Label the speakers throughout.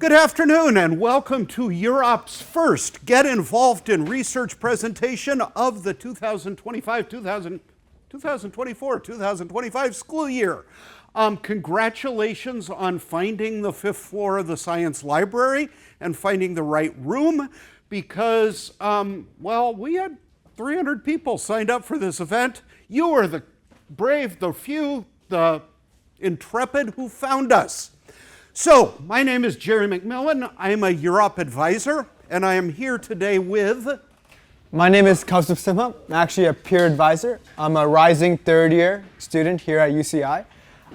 Speaker 1: Good afternoon and welcome to UROP's first Get Involved in Research presentation of the 2024-2025 school year. Congratulations on finding the fifth floor of the Science Library and finding the right room because, well, we had 300 people signed up for this event. You are the brave, the few, the intrepid who found us. So, my name is Jerry McMillan. I am a UROP advisor, and I am here today with...
Speaker 2: My name is Kaustubh Simha. I'm actually a peer advisor. I'm a rising third-year student here at UCI.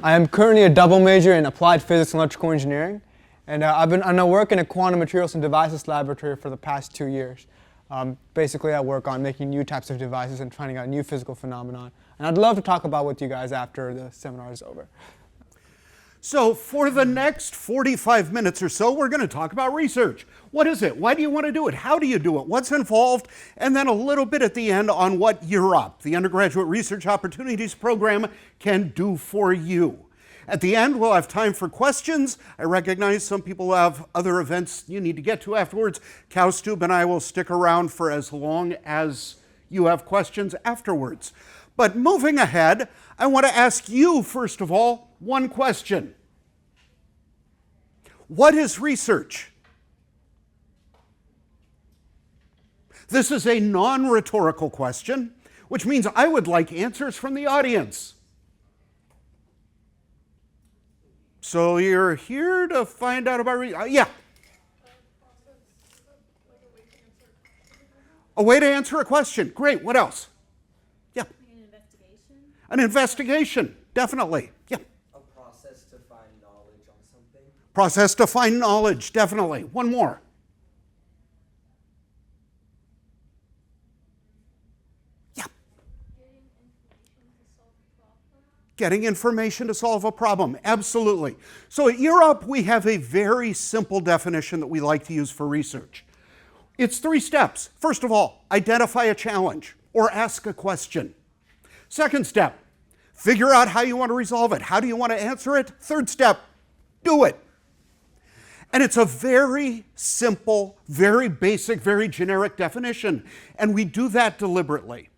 Speaker 2: I am currently a double major in applied physics and electrical engineering, and I work in a quantum materials and devices laboratory for the past 2 years. Basically, I work on making new types of devices and trying out new physical phenomena. And I'd love to talk about with you guys after the seminar is over.
Speaker 1: So for the next 45 minutes or so, we're going to talk about research. What is it? Why do you want to do it? How do you do it? What's involved? And then a little bit at the end on what UROP, the Undergraduate Research Opportunities Program, can do for you. At the end, we'll have time for questions. I recognize some people have other events you need to get to afterwards. Kaustubh and I will stick around for as long as you have questions afterwards. But moving ahead, I want to ask you, first of all, one question. What is research? This is a non-rhetorical question, which means I would like answers from the audience. So you're here to find out about yeah. A way to answer a question. Great. What else? Yeah.
Speaker 3: An investigation.
Speaker 1: An investigation. Definitely. Yeah.
Speaker 4: A process to find knowledge on something.
Speaker 1: Process to find knowledge. Definitely. One more. Yeah. Getting information to solve a problem. Absolutely. So at UROP, we have a very simple definition that we like to use for research. It's 3 steps. First of all, identify a challenge or ask a question. Second step, figure out how you want to resolve it. How do you want to answer it? Third step, do it. And it's a very simple, very basic, very generic definition. And we do that deliberately.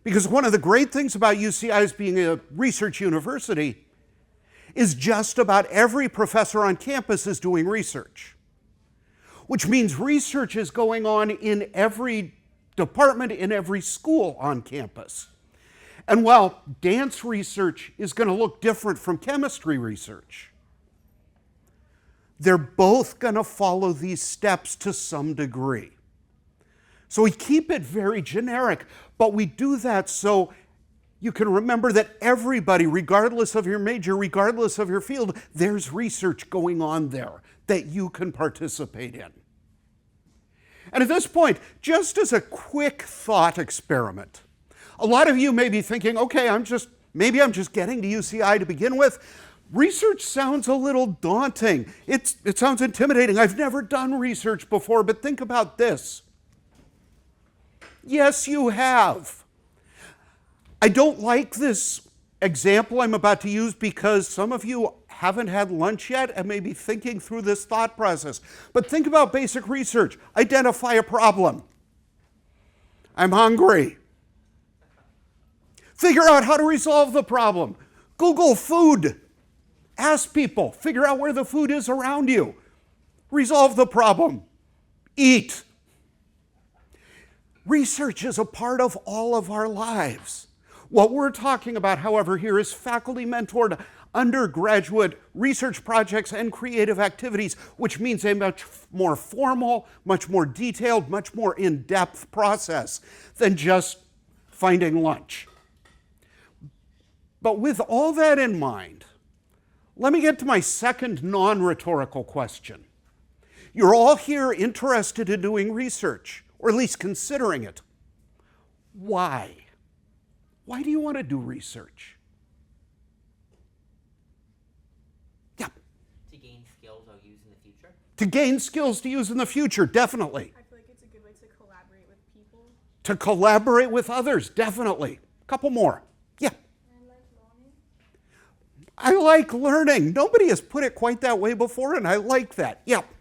Speaker 1: Because one of the great things about UCI being a research university is just about every professor on campus is doing research. Which means research is going on in every department, in every school on campus. And while dance research is going to look different from chemistry research, they're both going to follow these steps to some degree. So we keep it very generic, but we do that so you can remember that everybody, regardless of your major, regardless of your field, there's research going on there that you can participate in. And at this point, just as a quick thought experiment, a lot of you may be thinking, okay, maybe I'm just getting to UCI to begin with. Research sounds a little daunting. It sounds intimidating. I've never done research before, but think about this. Yes, you have. I don't like this example I'm about to use because some of you haven't had lunch yet and may be thinking through this thought process. But think about basic research. Identify a problem. I'm hungry. Figure out how to resolve the problem. Google food. Ask people. Figure out where the food is around you. Resolve the problem. Eat. Research is a part of all of our lives. What we're talking about, however, here is faculty-mentored undergraduate research projects and creative activities, which means a much more formal, much more detailed, much more in-depth process than just finding lunch. But with all that in mind, let me get to my second non-rhetorical question. You're all here interested in doing research, or at least considering it. Why? Why do you want to do research? Yeah.
Speaker 4: To gain skills I'll use in the future.
Speaker 1: To gain skills to use in the future, definitely.
Speaker 3: I feel like it's a good way to collaborate with people.
Speaker 1: To collaborate with others, definitely. A couple more. Yeah.
Speaker 3: And like learning.
Speaker 1: I like learning. Nobody has put it quite that way before, and I like that. Yep.
Speaker 3: To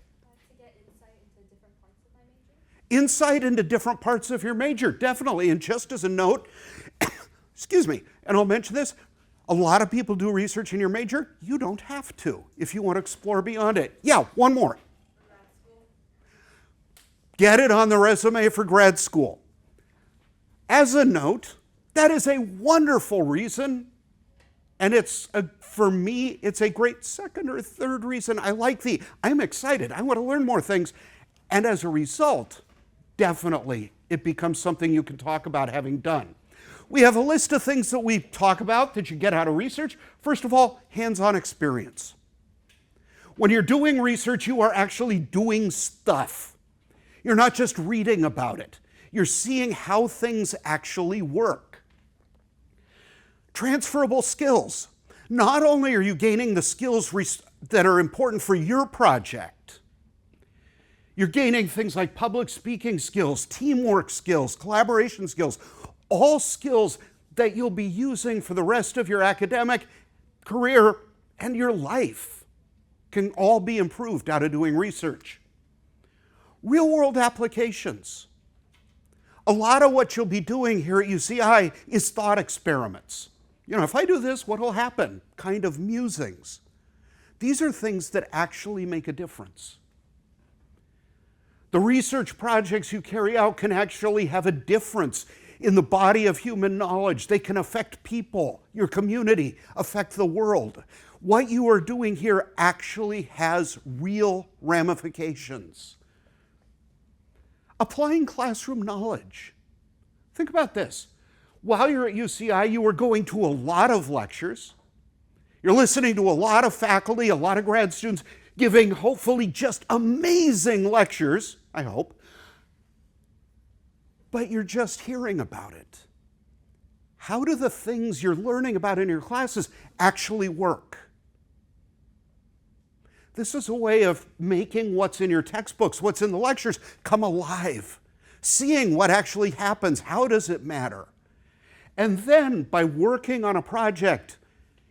Speaker 3: get insight into different parts of my major.
Speaker 1: Insight into different parts of your major, definitely. And just as a note, excuse me, and I'll mention this, a lot of people do research in your major. You don't have to if you want to explore beyond it. Yeah, one more.
Speaker 3: Grad school.
Speaker 1: Get it on the resume for grad school. As a note, that is a wonderful reason. And for me, it's a great second or third reason. I'm excited. I want to learn more things. And as a result, definitely, it becomes something you can talk about having done. We have a list of things that we talk about that you get out of research. First of all, hands-on experience. When you're doing research, you are actually doing stuff. You're not just reading about it. You're seeing how things actually work. Transferable skills. Not only are you gaining the skills that are important for your project, you're gaining things like public speaking skills, teamwork skills, collaboration skills, all skills that you'll be using for the rest of your academic career and your life can all be improved out of doing research. Real-world applications. A lot of what you'll be doing here at UCI is thought experiments. If I do this, what will happen? Kind of musings. These are things that actually make a difference. The research projects you carry out can actually have a difference in the body of human knowledge. They can affect people, your community, affect the world. What you are doing here actually has real ramifications. Applying classroom knowledge. Think about this. While you're at UCI, you are going to a lot of lectures. You're listening to a lot of faculty, a lot of grad students giving hopefully just amazing lectures, I hope. But you're just hearing about it. How do the things you're learning about in your classes actually work? This is a way of making what's in your textbooks, what's in the lectures, come alive. Seeing what actually happens, how does it matter? And then, by working on a project,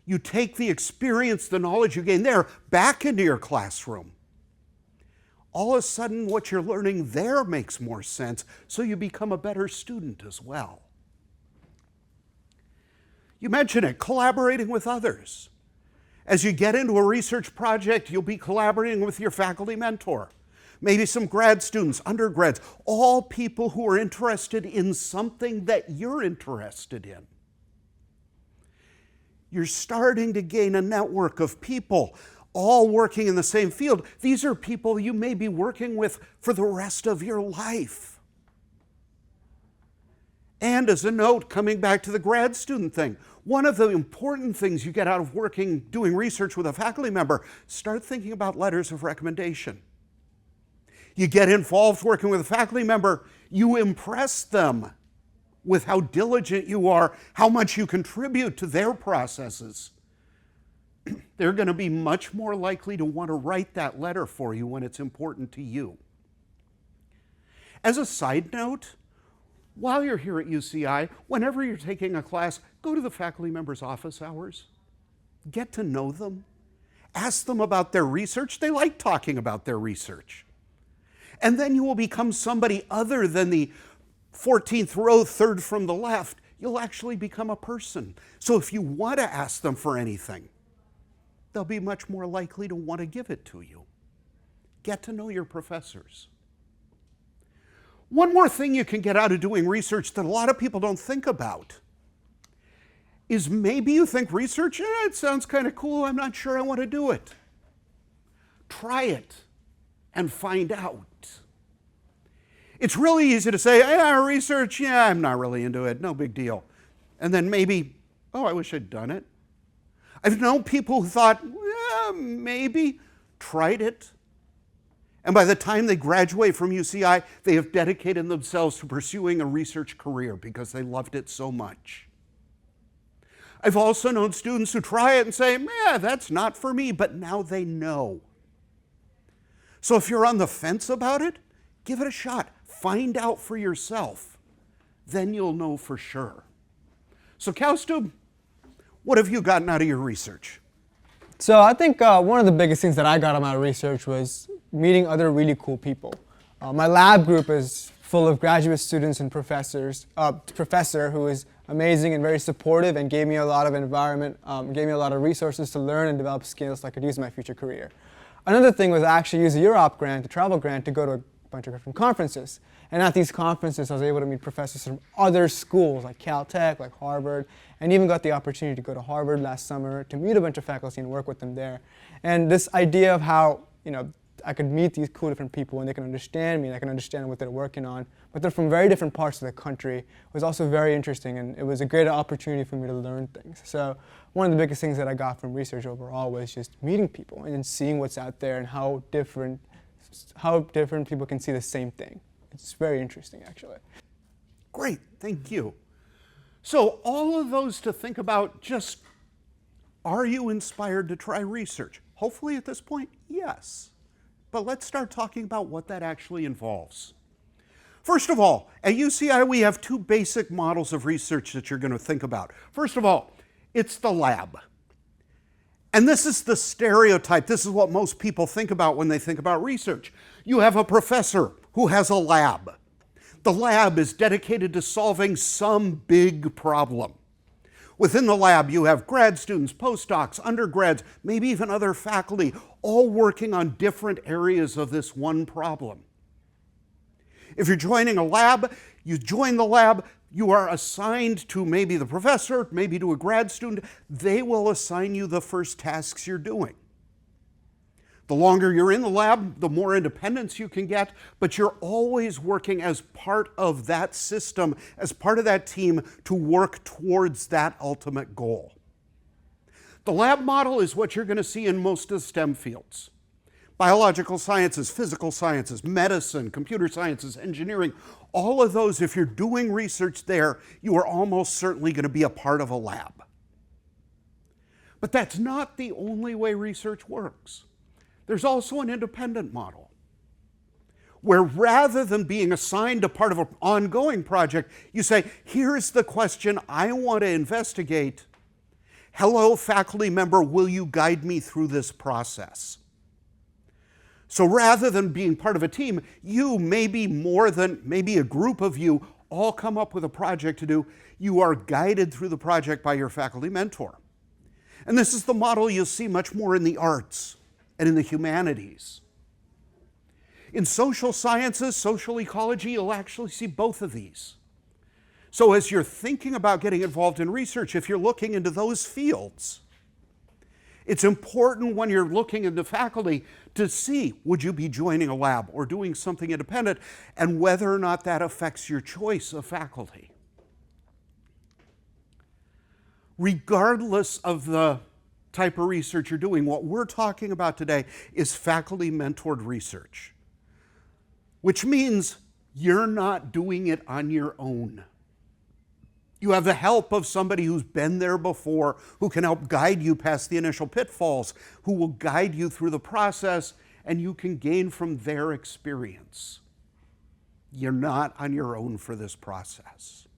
Speaker 1: you take the experience, the knowledge you gain there, back into your classroom. All of a sudden, what you're learning there makes more sense, so you become a better student as well. You mentioned it, collaborating with others. As you get into a research project, you'll be collaborating with your faculty mentor. Maybe some grad students, undergrads, all people who are interested in something that you're interested in. You're starting to gain a network of people all working in the same field. These are people you may be working with for the rest of your life. And as a note, coming back to the grad student thing, one of the important things you get out of doing research with a faculty member, start thinking about letters of recommendation. You get involved working with a faculty member, you impress them with how diligent you are, how much you contribute to their processes. They're going to be much more likely to want to write that letter for you when it's important to you. As a side note, while you're here at UCI, whenever you're taking a class, go to the faculty member's office hours. Get to know them. Ask them about their research. They like talking about their research. And then you will become somebody other than the 14th row, third from the left. You'll actually become a person. So if you want to ask them for anything, they'll be much more likely to want to give it to you. Get to know your professors. One more thing you can get out of doing research that a lot of people don't think about is maybe you think research, it sounds kind of cool, I'm not sure I want to do it. Try it and find out. It's really easy to say, research, I'm not really into it, no big deal. And then maybe, I wish I'd done it. I've known people who thought, maybe, tried it. And by the time they graduate from UCI, they have dedicated themselves to pursuing a research career because they loved it so much. I've also known students who try it and say, that's not for me, but now they know. So if you're on the fence about it, give it a shot. Find out for yourself. Then you'll know for sure. So Kaustub, what have you gotten out of your research?
Speaker 2: So I think one of the biggest things that I got out of my research was meeting other really cool people. My lab group is full of graduate students and professors. Professor who is amazing and very supportive and gave me a lot of gave me a lot of resources to learn and develop skills that I could use in my future career. Another thing was I actually used a UROP grant, a travel grant, to go to a bunch of different conferences. And at these conferences, I was able to meet professors from other schools like Caltech, like Harvard, and even got the opportunity to go to Harvard last summer to meet a bunch of faculty and work with them there. And this idea of how, I could meet these cool different people and they can understand me and I can understand what they're working on, but they're from very different parts of the country, was also very interesting, and it was a great opportunity for me to learn things. So one of the biggest things that I got from research overall was just meeting people and seeing what's out there and how different people can see the same thing. It's very interesting, actually.
Speaker 1: Great, thank you. So all of those to think about, just, are you inspired to try research? Hopefully at this point, yes. But let's start talking about what that actually involves. First of all, at UCI we have two basic models of research that you're going to think about. First of all, it's the lab. And this is the stereotype. This is what most people think about when they think about research. You have a professor who has a lab. The lab is dedicated to solving some big problem. Within the lab, you have grad students, postdocs, undergrads, maybe even other faculty, all working on different areas of this one problem. If you're joining a lab, you join the lab, you are assigned to maybe the professor, maybe to a grad student. They will assign you the first tasks you're doing. The longer you're in the lab, the more independence you can get, but you're always working as part of that system, as part of that team to work towards that ultimate goal. The lab model is what you're going to see in most of the STEM fields. Biological sciences, physical sciences, medicine, computer sciences, engineering, all of those, if you're doing research there, you are almost certainly going to be a part of a lab. But that's not the only way research works. There's also an independent model, where rather than being assigned a part of an ongoing project, you say, here's the question I want to investigate. Hello, faculty member, will you guide me through this process? So rather than being part of a team, you, maybe a group of you, all come up with a project to do. You are guided through the project by your faculty mentor. And this is the model you'll see much more in the arts and in the humanities. In social sciences, social ecology, you'll actually see both of these. So as you're thinking about getting involved in research, if you're looking into those fields, it's important when you're looking into faculty to see, would you be joining a lab or doing something independent, and whether or not that affects your choice of faculty. Regardless of the type of research you're doing, what we're talking about today is faculty-mentored research, which means you're not doing it on your own. You have the help of somebody who's been there before, who can help guide you past the initial pitfalls, who will guide you through the process, and you can gain from their experience. You're not on your own for this process.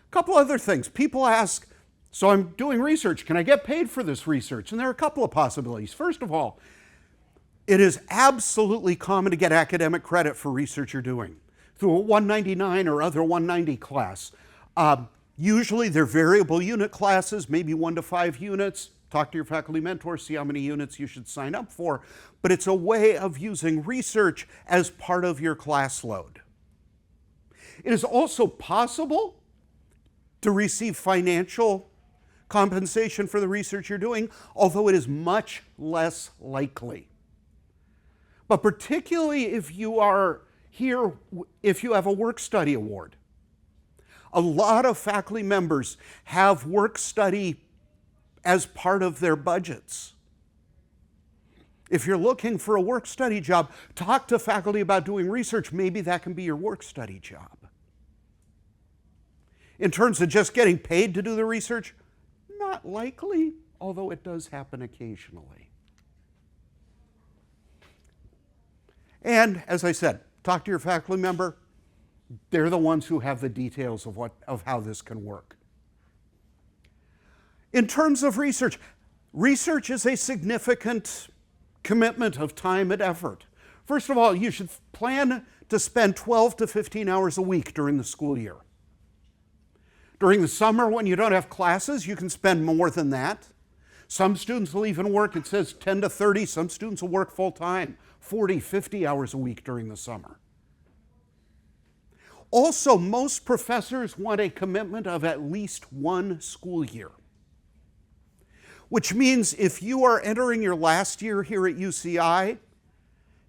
Speaker 1: A couple other things. People ask, so I'm doing research, can I get paid for this research? And there are a couple of possibilities. First of all, it is absolutely common to get academic credit for research you're doing through a 199 or other 190 class. Usually they're variable unit classes, maybe 1 to 5 units. Talk to your faculty mentor, see how many units you should sign up for. But it's a way of using research as part of your class load. It is also possible to receive financial compensation for the research you're doing, although it is much less likely. But particularly if you are here, if you have a work study award. A lot of faculty members have work study as part of their budgets. If you're looking for a work study job, talk to faculty about doing research. Maybe that can be your work study job. In terms of just getting paid to do the research, not likely, although it does happen occasionally. And as I said, talk to your faculty member. They're the ones who have the details of how this can work. In terms of research, research is a significant commitment of time and effort. First of all, you should plan to spend 12 to 15 hours a week during the school year. During the summer, when you don't have classes, you can spend more than that. Some students will even work, it says 10 to 30. Some students will work full time, 40, 50 hours a week during the summer. Also, most professors want a commitment of at least one school year, which means if you are entering your last year here at UCI,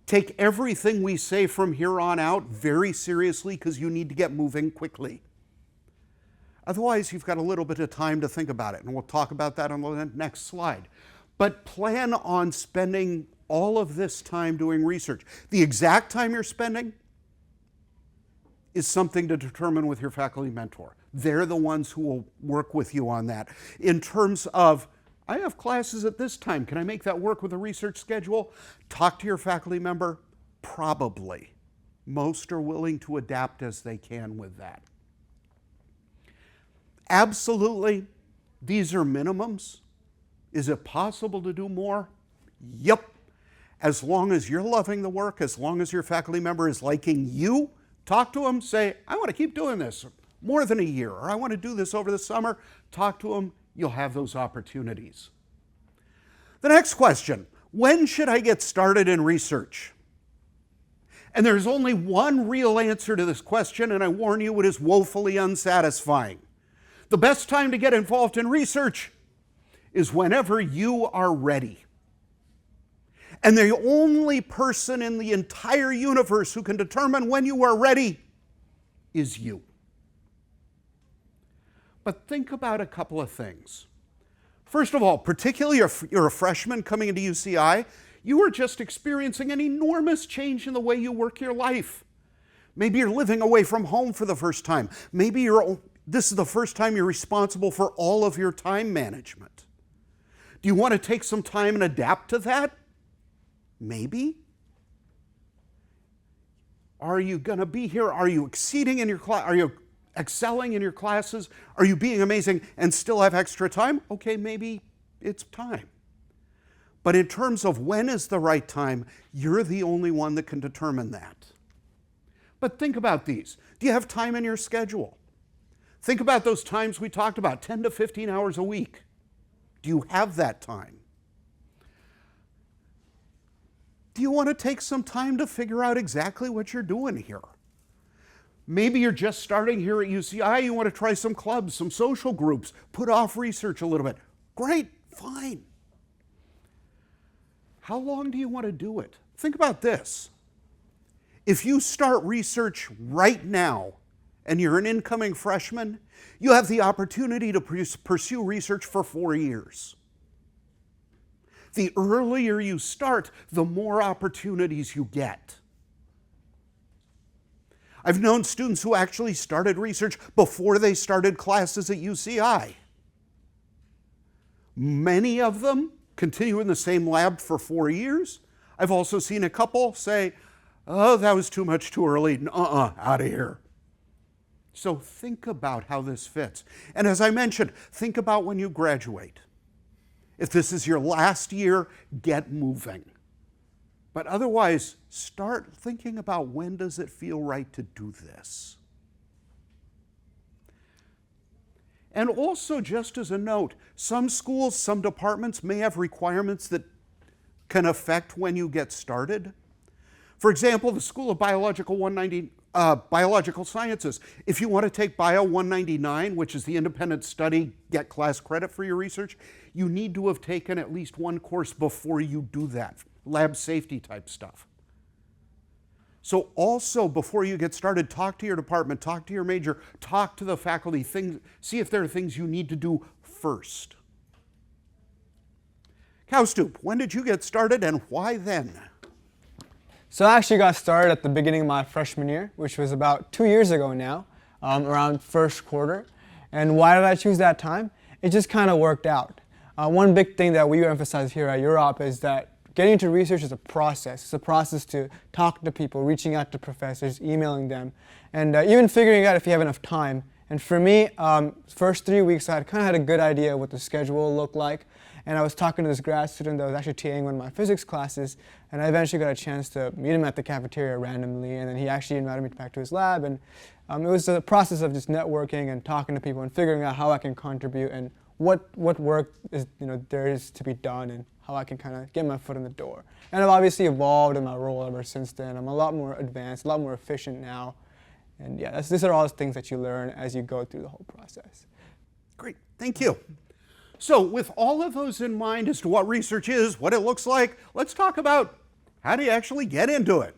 Speaker 1: take everything we say from here on out very seriously because you need to get moving quickly. Otherwise, you've got a little bit of time to think about it, and we'll talk about that on the next slide. But plan on spending all of this time doing research. The exact time you're spending is something to determine with your faculty mentor. They're the ones who will work with you on that. In terms of, I have classes at this time, can I make that work with a research schedule? Talk to your faculty member, probably. Most are willing to adapt as they can with that. Absolutely, these are minimums. Is it possible to do more? Yep. As long as you're loving the work, as long as your faculty member is liking you, talk to them, say, I want to keep doing this more than a year, or I want to do this over the summer. Talk to them, you'll have those opportunities. The next question, when should I get started in research? And there's only one real answer to this question, and I warn you, it is woefully unsatisfying. The best time to get involved in research is whenever you are ready. And the only person in the entire universe who can determine when you are ready is you. But think about a couple of things. First of all, particularly if you're a freshman coming into UCI, you are just experiencing an enormous change in the way you work your life. Maybe you're living away from home for the first time. Maybe this is the first time you're responsible for all of your time management. Do you want to take some time and adapt to that? Maybe. Are you going to be here? Are you exceeding in your class? Are you excelling in your classes? Are you being amazing and still have extra time? Okay, maybe it's time. But in terms of when is the right time, you're the only one that can determine that. But think about these. Do you have time in your schedule? Think about those times we talked about, 10 to 15 hours a week. Do you have that time? Do you want to take some time to figure out exactly what you're doing here? Maybe you're just starting here at UCI, you want to try some clubs, some social groups, put off research a little bit. Great, fine. How long do you want to do it? Think about this. If you start research right now and you're an incoming freshman, you have the opportunity to pursue research for 4 years. The earlier you start, the more opportunities you get. I've known students who actually started research before they started classes at UCI. Many of them continue in the same lab for 4 years. I've also seen a couple say, oh, that was too much too early, out of here. So think about how this fits. And as I mentioned, think about when you graduate. If this is your last year, get moving. But otherwise, start thinking about when does it feel right to do this. And also, just as a note, some schools, some departments may have requirements that can affect when you get started. For example, the School of Biological Sciences. If you want to take Bio 199, which is the independent study, get class credit for your research, you need to have taken at least one course before you do that, lab safety type stuff. So also, before you get started, talk to your department, talk to your major, talk to the faculty, see if there are things you need to do first. Cowstoop, when did you get started and why then?
Speaker 2: So I actually got started at the beginning of my freshman year, which was about 2 years ago now, around first quarter. And why did I choose that time? It just kind of worked out. One big thing that we emphasize here at UROP is that getting into research is a process. It's a process to talk to people, reaching out to professors, emailing them, and even figuring out if you have enough time And for me, first 3 weeks, I kind of had a good idea what the schedule looked like. And I was talking to this grad student that was actually TAing one of my physics classes, and I eventually got a chance to meet him at the cafeteria randomly, and then he actually invited me back to his lab, and it was a process of just networking and talking to people and figuring out how I can contribute and what work is, there is to be done and how I can kind of get my foot in the door. And I've obviously evolved in my role ever since then. I'm a lot more advanced, a lot more efficient now. And yeah, these are all the things that you learn as you go through the whole process.
Speaker 1: Great, thank you. So with all of those in mind as to what research is, what it looks like, let's talk about how do you actually get into it.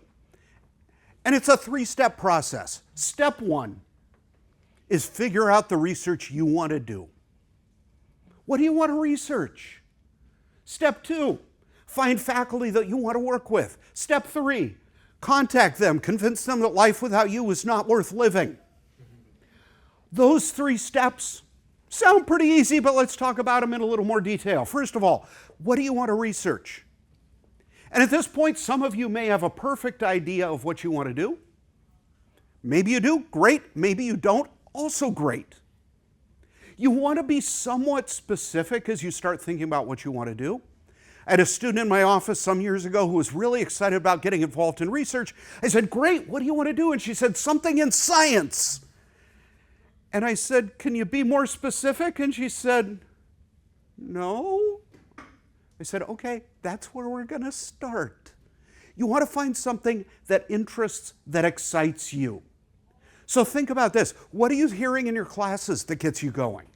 Speaker 1: And it's a 3-step process. Step 1 is figure out the research you want to do. What do you want to research? Step 2, find faculty that you want to work with. Step 3, contact them, convince them that life without you is not worth living. Those 3 steps sound pretty easy, but let's talk about them in a little more detail. First of all, what do you want to research? And at this point, some of you may have a perfect idea of what you want to do. Maybe you do, great. Maybe you don't, also great. You want to be somewhat specific as you start thinking about what you want to do. I had a student in my office some years ago who was really excited about getting involved in research. I said, great, what do you want to do? And she said, something in science. And I said, can you be more specific? And she said, no. I said, okay, that's where we're going to start. You want to find something that interests, that excites you. So think about this. What are you hearing in your classes that gets you going?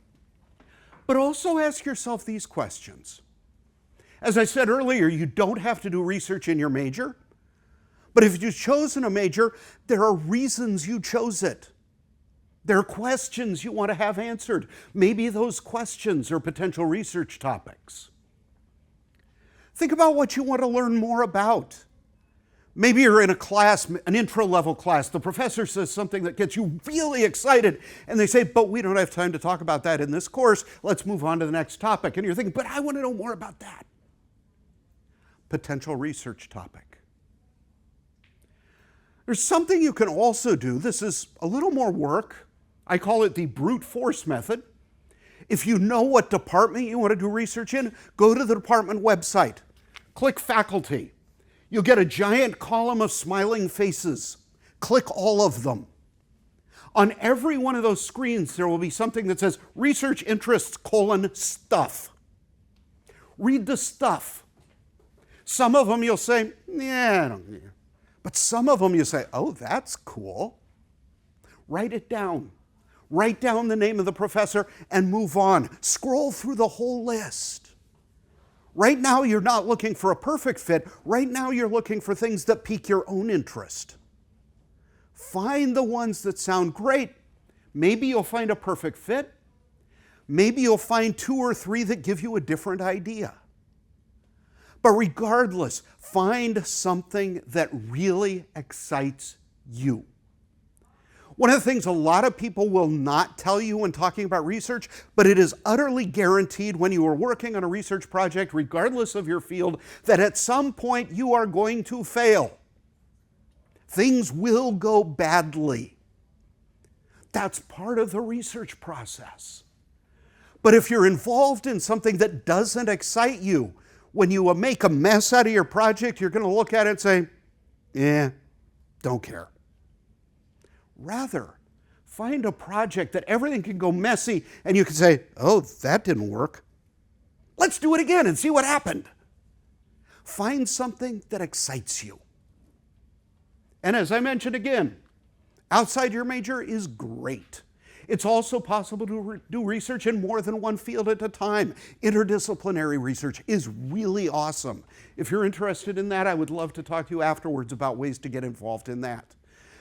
Speaker 1: But also ask yourself these questions. As I said earlier, you don't have to do research in your major. But if you've chosen a major, there are reasons you chose it. There are questions you want to have answered. Maybe those questions are potential research topics. Think about what you want to learn more about. Maybe you're in a class, an intro-level class. The professor says something that gets you really excited, and they say, but we don't have time to talk about that in this course. Let's move on to the next topic. And you're thinking, but I want to know more about that. Potential research topic. There's something you can also do. This is a little more work. I call it the brute force method. If you know what department you want to do research in, go to the department website. Click faculty. You'll get a giant column of smiling faces. Click all of them. On every one of those screens, there will be something that says research interests, stuff. Read the stuff. Some of them you'll say, yeah, I don't care. But some of them you say, oh, that's cool. Write it down. Write down the name of the professor and move on. Scroll through the whole list. Right now, you're not looking for a perfect fit. Right now, you're looking for things that pique your own interest. Find the ones that sound great. Maybe you'll find a perfect fit. Maybe you'll find 2 or 3 that give you a different idea. But regardless, find something that really excites you. One of the things a lot of people will not tell you when talking about research, but it is utterly guaranteed when you are working on a research project, regardless of your field, that at some point you are going to fail. Things will go badly. That's part of the research process. But if you're involved in something that doesn't excite you, when you make a mess out of your project, you're going to look at it and say, don't care. Rather, find a project that everything can go messy and you can say, oh, that didn't work. Let's do it again and see what happened. Find something that excites you. And as I mentioned again, outside your major is great. It's also possible to do research in more than one field at a time. Interdisciplinary research is really awesome. If you're interested in that, I would love to talk to you afterwards about ways to get involved in that.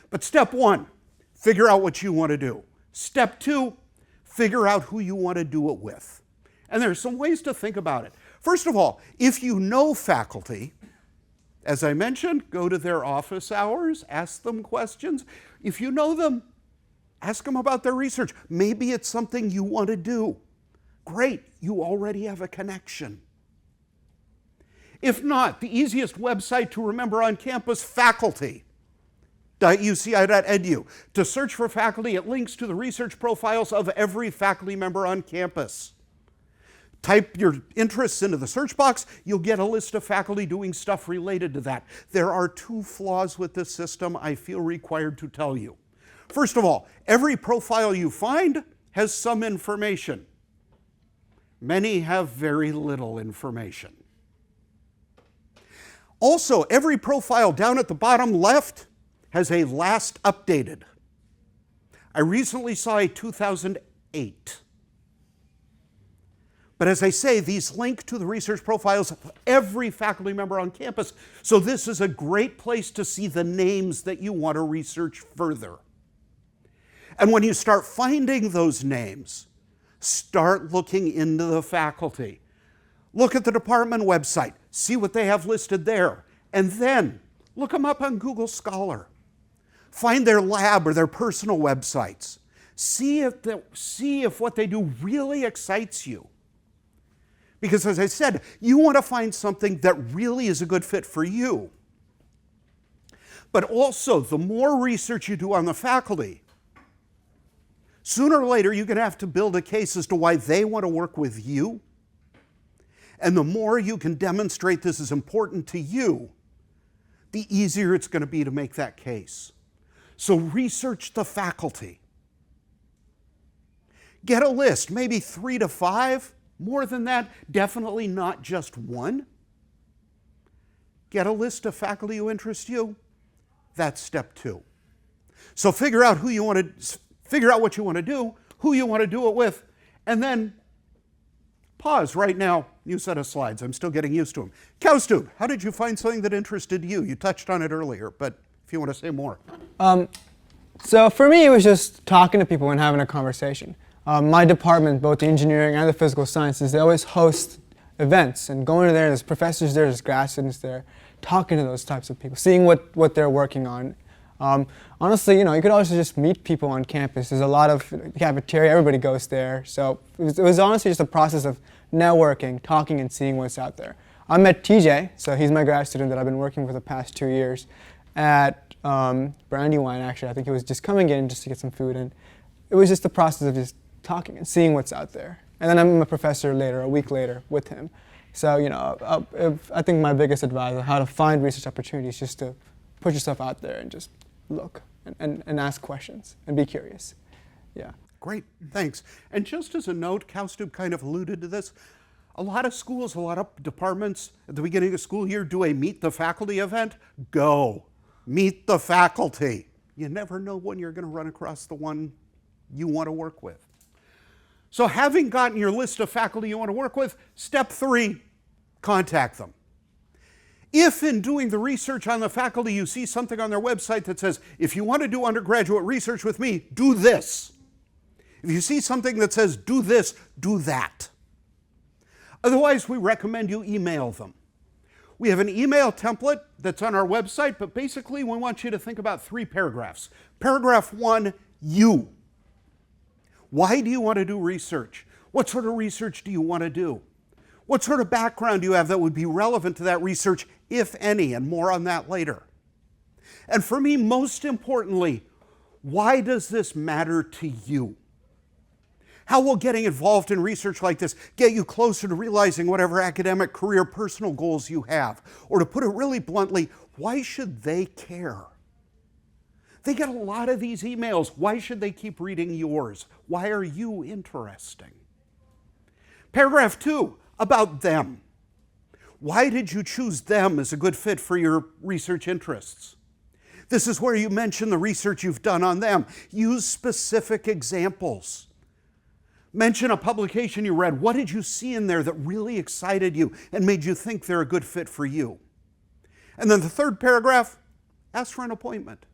Speaker 1: But step 1, figure out what you want to do. Step 2, figure out who you want to do it with. And there's some ways to think about it. First of all, if you know faculty, as I mentioned, go to their office hours, ask them questions. If you know them, ask them about their research. Maybe it's something you want to do. Great, you already have a connection. If not, the easiest website to remember on campus, faculty. uci.edu. To search for faculty, it links to the research profiles of every faculty member on campus. Type your interests into the search box, you'll get a list of faculty doing stuff related to that. There are two flaws with this system I feel required to tell you. First of all, every profile you find has some information. Many have very little information. Also, every profile down at the bottom left has a last updated. I recently saw a 2008. But as I say, these link to the research profiles of every faculty member on campus, so this is a great place to see the names that you want to research further. And when you start finding those names, start looking into the faculty. Look at the department website, see what they have listed there, and then look them up on Google Scholar. Find their lab or their personal websites. See if what they do really excites you. Because as I said, you want to find something that really is a good fit for you. But also, the more research you do on the faculty, sooner or later you're going to have to build a case as to why they want to work with you. And the more you can demonstrate this is important to you, the easier it's going to be to make that case. So research the faculty. Get a list, maybe 3 to 5. More than that, definitely not just one. Get a list of faculty who interest you. That's step 2. So figure out what you want to do, who you want to do it with, and then pause right now. New set of slides. I'm still getting used to them. Kaustubh, how did you find something that interested you? You touched on it earlier, but if you want to say more.
Speaker 2: So for me, it was just talking to people and having a conversation. My department, both the engineering and the physical sciences, they always host events, and going there, there's professors there, there's grad students there, talking to those types of people, seeing what they're working on. Honestly, you could also just meet people on campus. There's a lot of cafeteria, everybody goes there. So it was honestly just a process of networking, talking, and seeing what's out there. I met TJ, so he's my grad student that I've been working with the past 2 years at Brandywine, actually. I think he was just coming in just to get some food, and it was just the process of just talking and seeing what's out there. And then I'm a professor later, a week later, with him. So, I think my biggest advice on how to find research opportunities is just to put yourself out there and just look and ask questions and be curious. Yeah.
Speaker 1: Great, thanks. And just as a note, Kaustubh kind of alluded to this, a lot of schools, a lot of departments at the beginning of the school year do a meet the faculty event. Go, meet the faculty. You never know when you're going to run across the one you want to work with. So having gotten your list of faculty you want to work with, step 3, contact them. If in doing the research on the faculty you see something on their website that says, if you want to do undergraduate research with me, do this. If you see something that says, do this, do that. Otherwise, we recommend you email them. We have an email template that's on our website, but basically we want you to think about 3 paragraphs. Paragraph 1, you. Why do you want to do research? What sort of research do you want to do? What sort of background do you have that would be relevant to that research, if any, and more on that later. And for me, most importantly, why does this matter to you? How will getting involved in research like this get you closer to realizing whatever academic, career, personal goals you have? Or to put it really bluntly, why should they care? They get a lot of these emails. Why should they keep reading yours? Why are you interesting? Paragraph 2, about them. Why did you choose them as a good fit for your research interests? This is where you mention the research you've done on them. Use specific examples. Mention a publication you read. What did you see in there that really excited you and made you think they're a good fit for you? And then the 3rd paragraph, ask for an appointment.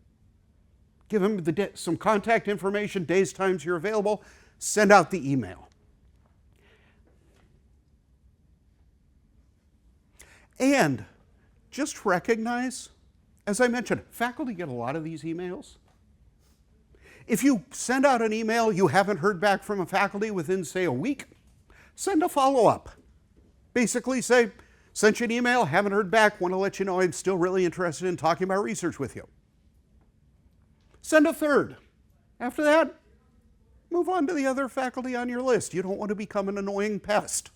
Speaker 1: Give them some contact information, days, times you're available. Send out the email. And just recognize, as I mentioned, faculty get a lot of these emails. If you send out an email, you haven't heard back from a faculty within, say, a week, send a follow-up. Basically say, sent you an email, haven't heard back, want to let you know I'm still really interested in talking about research with you. Send a third. After that, move on to the other faculty on your list. You don't want to become an annoying pest.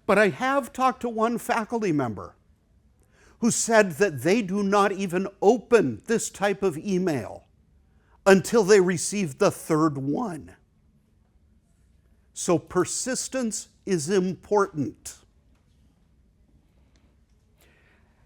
Speaker 1: But I have talked to one faculty member who said that they do not even open this type of email until they receive the third one. So persistence is important.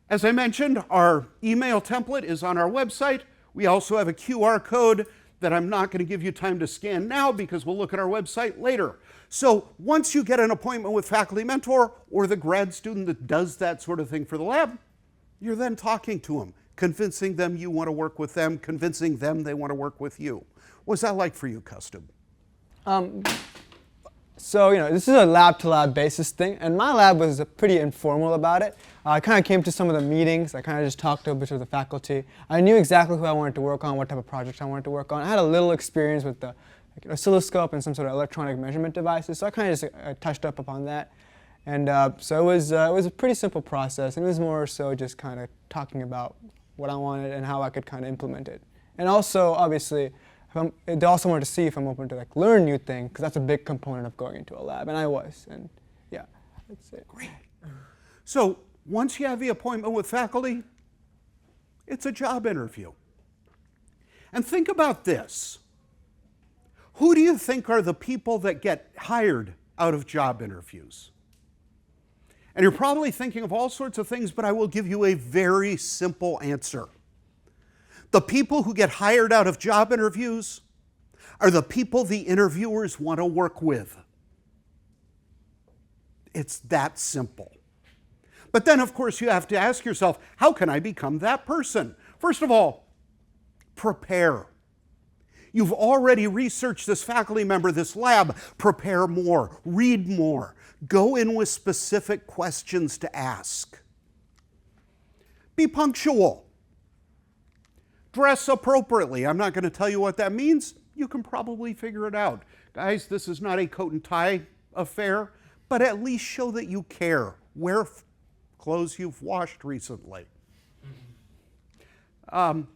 Speaker 1: As I mentioned, our email template is on our website. We also have a QR code that I'm not going to give you time to scan now because we'll look at our website later. So once you get an appointment with Faculty Mentor or the grad student that does that sort of thing for the lab, you're then talking to them, convincing them you want to work with them, convincing them they want to work with you. What's that like for you, Custom?
Speaker 2: So, this is a lab-to-lab basis thing, and my lab was pretty informal about it. I kind of came to some of the meetings. I kind of just talked to a bit of the faculty. I knew exactly who I wanted to work on, what type of projects I wanted to work on. I had a little experience with the oscilloscope and some sort of electronic measurement devices, so I kind of just touched up upon that. And so it was a pretty simple process, and it was more so just kind of talking about what I wanted and how I could kind of implement it. And also, obviously, they also wanted to see if I'm open to learn new things, because that's a big component of going into a lab, and I was, and yeah, that's it.
Speaker 1: Great. So once you have the appointment with faculty, it's a job interview. And think about this. Who do you think are the people that get hired out of job interviews? And you're probably thinking of all sorts of things, but I will give you a very simple answer. The people who get hired out of job interviews are the people the interviewers want to work with. It's that simple. But then, of course, you have to ask yourself, how can I become that person? First of all, prepare. You've already researched this faculty member, this lab. Prepare more, read more. Go in with specific questions to ask. Be punctual. Dress appropriately. I'm not going to tell you what that means. You can probably figure it out. Guys, this is not a coat and tie affair, but at least show that you care. Wear clothes you've washed recently. And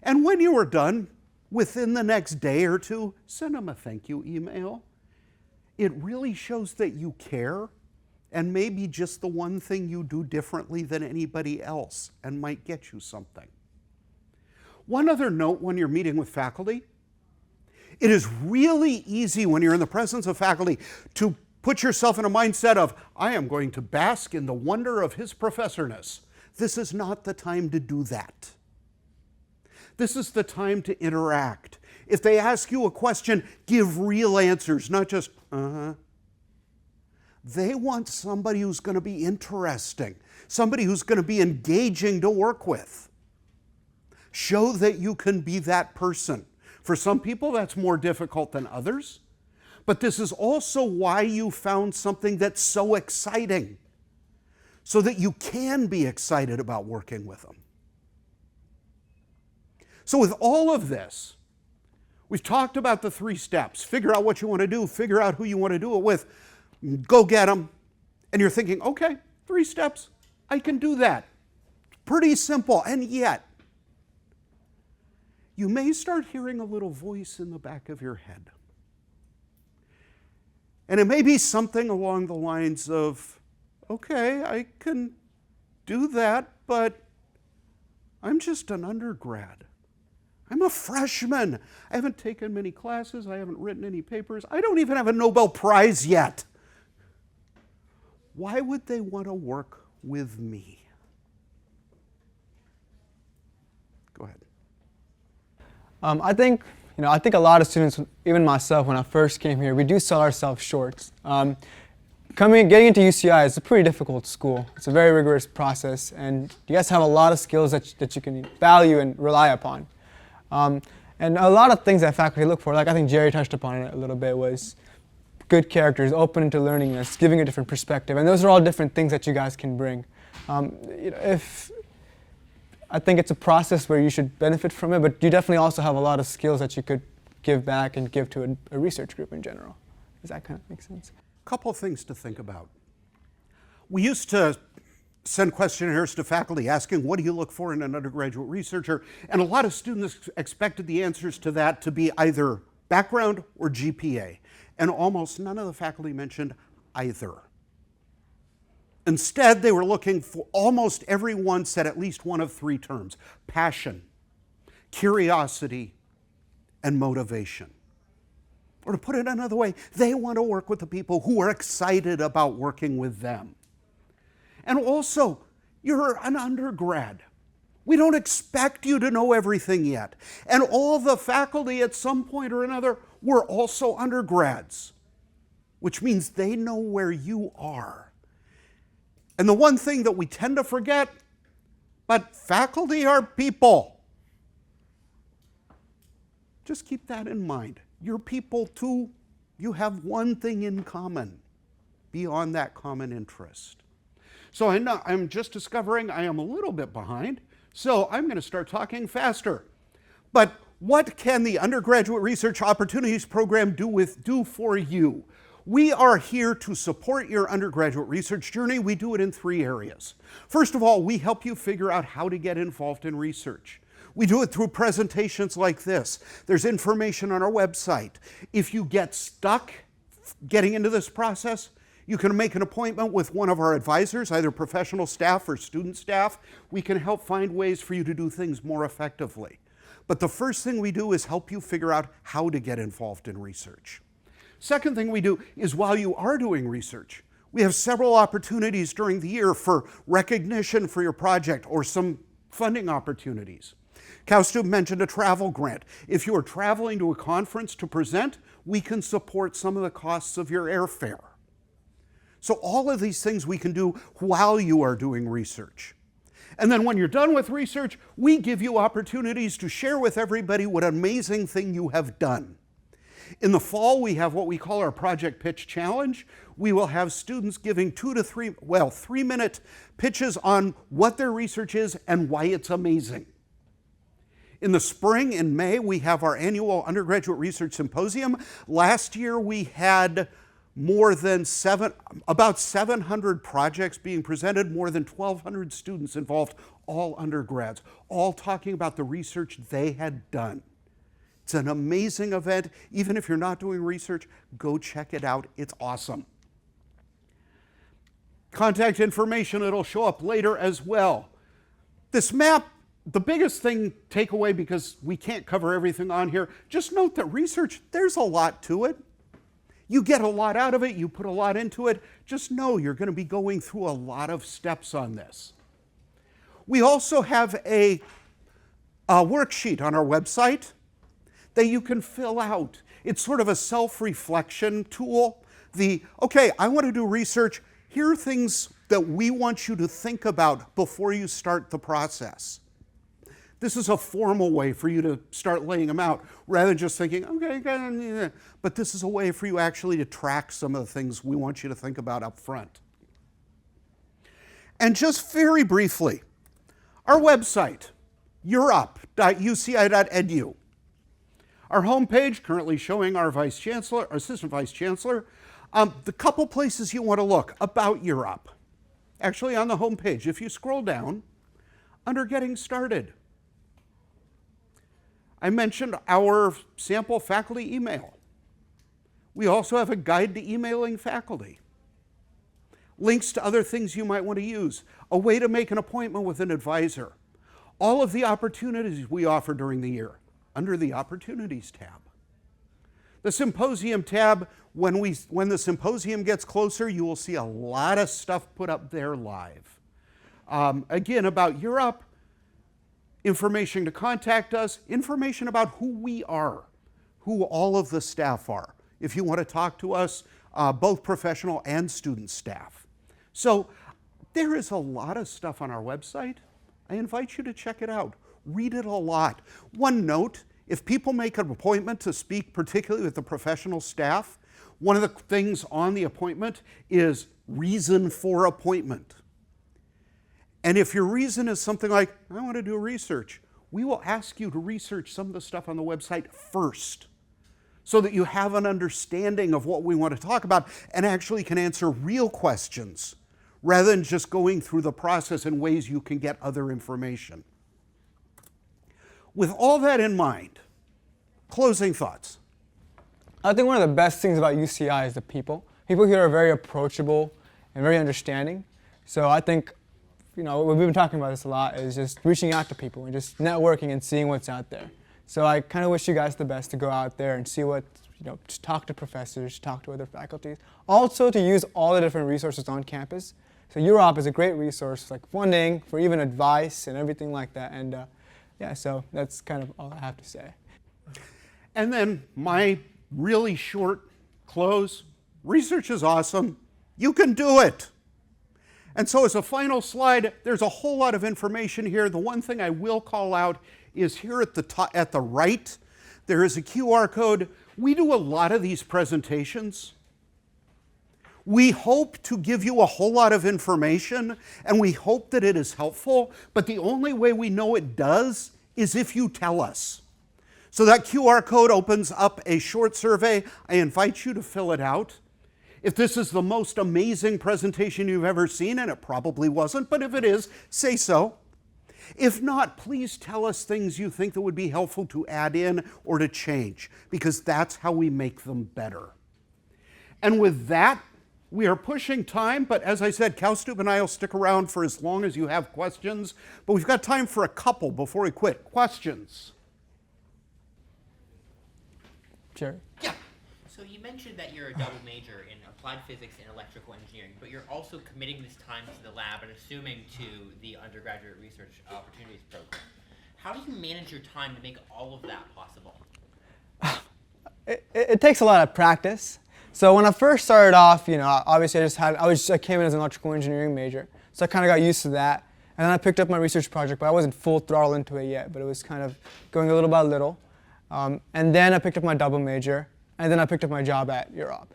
Speaker 1: when you are done, within the next day or two, send them a thank you email. It really shows that you care, and maybe just the one thing you do differently than anybody else and might get you something. One other note when you're meeting with faculty, it is really easy when you're in the presence of faculty to put yourself in a mindset of, I am going to bask in the wonder of his professorness. This is not the time to do that. This is the time to interact. If they ask you a question, give real answers, not just, They want somebody who's going to be interesting, somebody who's going to be engaging to work with. Show that you can be that person. For some people, that's more difficult than others. But this is also why you found something that's so exciting, so that you can be excited about working with them. So with all of this, we've talked about the 3 steps. Figure out what you want to do, figure out who you want to do it with, go get them. And you're thinking, okay, 3 steps, I can do that. Pretty simple, and yet, you may start hearing a little voice in the back of your head. And it may be something along the lines of, okay, I can do that, but I'm just an undergrad. I'm a freshman. I haven't taken many classes. I haven't written any papers. I don't even have a Nobel Prize yet. Why would they want to work with me? Go ahead.
Speaker 2: I think a lot of students, even myself, when I first came here, we do sell ourselves short. Getting into UCI is a pretty difficult school. It's a very rigorous process, and you guys have a lot of skills that you can value and rely upon. And a lot of things that faculty look for, like I think Jerry touched upon it a little bit, was good characters, open to learningness, giving a different perspective, and those are all different things that you guys can bring. I think it's a process where you should benefit from it, but you definitely also have a lot of skills that you could give back and give to a research group in general. Does that kind of make sense?
Speaker 1: Couple things to think about. We used to send questionnaires to faculty asking, what do you look for in an undergraduate researcher? And a lot of students expected the answers to that to be either background or GPA. And almost none of the faculty mentioned either. Instead, they were looking for, almost everyone said at least one of three terms: passion, curiosity, and motivation. Or to put it another way, they want to work with the people who are excited about working with them. And also, you're an undergrad. We don't expect you to know everything yet. And all the faculty at some point or another were also undergrads, which means they know where you are. And the one thing that we tend to forget, but faculty are people. Just keep that in mind. You're people too. You have one thing in common beyond that common interest. So I know I'm just discovering I am a little bit behind, so I'm going to start talking faster. But what can the Undergraduate Research Opportunities Program do for you? We are here to support your undergraduate research journey. We do it in three areas. First of all, we help you figure out how to get involved in research. We do it through presentations like this. There's information on our website. If you get stuck getting into this process, you can make an appointment with one of our advisors, either professional staff or student staff. We can help find ways for you to do things more effectively. But the first thing we do is help you figure out how to get involved in research. Second thing we do is, while you are doing research, we have several opportunities during the year for recognition for your project or some funding opportunities. Kaustubh mentioned a travel grant. If you are traveling to a conference to present, we can support some of the costs of your airfare. So all of these things we can do while you are doing research. And then when you're done with research, we give you opportunities to share with everybody what amazing thing you have done. In the fall, we have what we call our Project Pitch Challenge. We will have students giving 3-minute pitches on what their research is and why it's amazing. In the spring, in May, we have our annual Undergraduate Research Symposium. Last year, we had about 700 projects being presented, more than 1,200 students involved, all undergrads, all talking about the research they had done. It's an amazing event. Even if you're not doing research, go check it out. It's awesome. Contact information, it'll show up later as well. This map, the biggest takeaway, because we can't cover everything on here, just note that research, there's a lot to it. You get a lot out of it, you put a lot into it. Just know you're going to be going through a lot of steps on this. We also have a worksheet on our website that you can fill out. It's sort of a self-reflection tool. Okay, I want to do research. Here are things that we want you to think about before you start the process. This is a formal way for you to start laying them out, rather than just thinking, okay, but this is a way for you actually to track some of the things we want you to think about up front. And just very briefly, our website, urop.uci.edu. Our homepage, currently showing our Vice Chancellor, our Assistant Vice Chancellor. The couple places you want to look about UROP. Actually, on the homepage, if you scroll down, under Getting Started, I mentioned our sample faculty email. We also have a guide to emailing faculty. Links to other things you might want to use. A way to make an appointment with an advisor. All of the opportunities we offer during the year under the Opportunities tab. The Symposium tab, when the symposium gets closer, you will see a lot of stuff put up there live. Again, about UROP, information to contact us, information about who we are, who all of the staff are, if you want to talk to us, both professional and student staff. So there is a lot of stuff on our website. I invite you to check it out. Read it a lot. One note, if people make an appointment to speak, particularly with the professional staff, one of the things on the appointment is reason for appointment. And if your reason is something like, I want to do research, we will ask you to research some of the stuff on the website first, so that you have an understanding of what we want to talk about and actually can answer real questions rather than just going through the process in ways you can get other information. With all that in mind, closing thoughts.
Speaker 2: I think one of the best things about UCI is the people. People here are very approachable and very understanding. So I think, we've been talking about this a lot, is just reaching out to people and just networking and seeing what's out there. So I kind of wish you guys the best to go out there and see what, to talk to professors, talk to other faculties. Also to use all the different resources on campus. So UROP is a great resource, like funding, for even advice and everything like that. And so that's kind of all I have to say.
Speaker 1: And then my really short close, research is awesome. You can do it. And so as a final slide, there's a whole lot of information here. The one thing I will call out is here at the top, at the right, there is a QR code. We do a lot of these presentations. We hope to give you a whole lot of information, and we hope that it is helpful, but the only way we know it does is if you tell us. So that QR code opens up a short survey. I invite you to fill it out. If this is the most amazing presentation you've ever seen, and it probably wasn't, but if it is, say so. If not, please tell us things you think that would be helpful to add in or to change, because that's how we make them better. And with that, we are pushing time, but as I said, Kaustubh and I will stick around for as long as you have questions, but we've got time for a couple before we quit. Questions?
Speaker 2: Sure.
Speaker 4: Yeah. So you mentioned that you're a double major in applied physics and electrical engineering, but you're also committing this time to the lab and assuming to the Undergraduate Research Opportunities Program. How do you manage your time to make all of that possible?
Speaker 2: It takes a lot of practice. So when I first started off, obviously I came in as an electrical engineering major, so I kind of got used to that. And then I picked up my research project, but I wasn't full throttle into it yet, but it was kind of going a little by little. And then I picked up my double major, and then I picked up my job at UROP.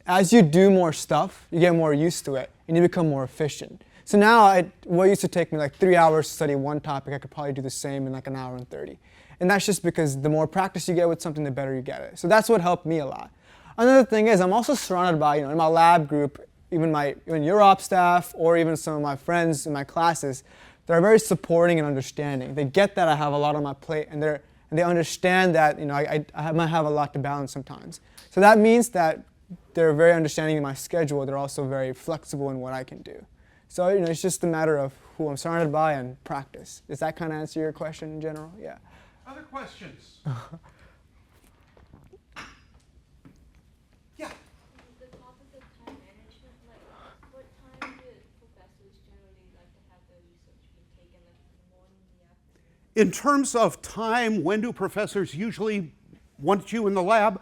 Speaker 2: As you do more stuff, you get more used to it, and you become more efficient. So now, what used to take me like 3 hours to study one topic, I could probably do the same in like an hour and 30. And that's just because the more practice you get with something, the better you get it. So that's what helped me a lot. Another thing is, I'm also surrounded by, in my lab group, even UROP staff, or even some of my friends in my classes, that are very supporting and understanding. They get that I have a lot on my plate, and they understand that I might have a lot to balance sometimes. So that means that they're very understanding of my schedule. They're also very flexible in what I can do. So it's just a matter of who I'm surrounded by and practice. Does that kind of answer your question in general? Yeah.
Speaker 1: Other questions? Yeah.
Speaker 3: The topic of time management, what time do professors generally like to have their research be taken, in the morning, in the afternoon?
Speaker 1: In terms of time, when do professors usually want you in the lab?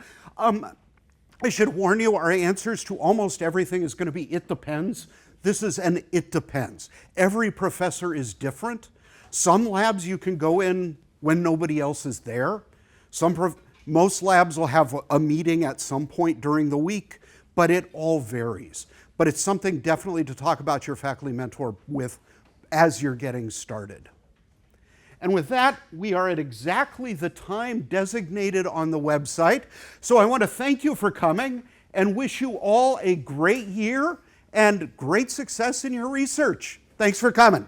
Speaker 1: I should warn you, our answers to almost everything is going to be it depends. This is an it depends. Every professor is different. Some labs you can go in when nobody else is there. Most labs will have a meeting at some point during the week, but it all varies. But it's something definitely to talk about your faculty mentor with as you're getting started. And with that, we are at exactly the time designated on the website. So I want to thank you for coming and wish you all a great year and great success in your research. Thanks for coming.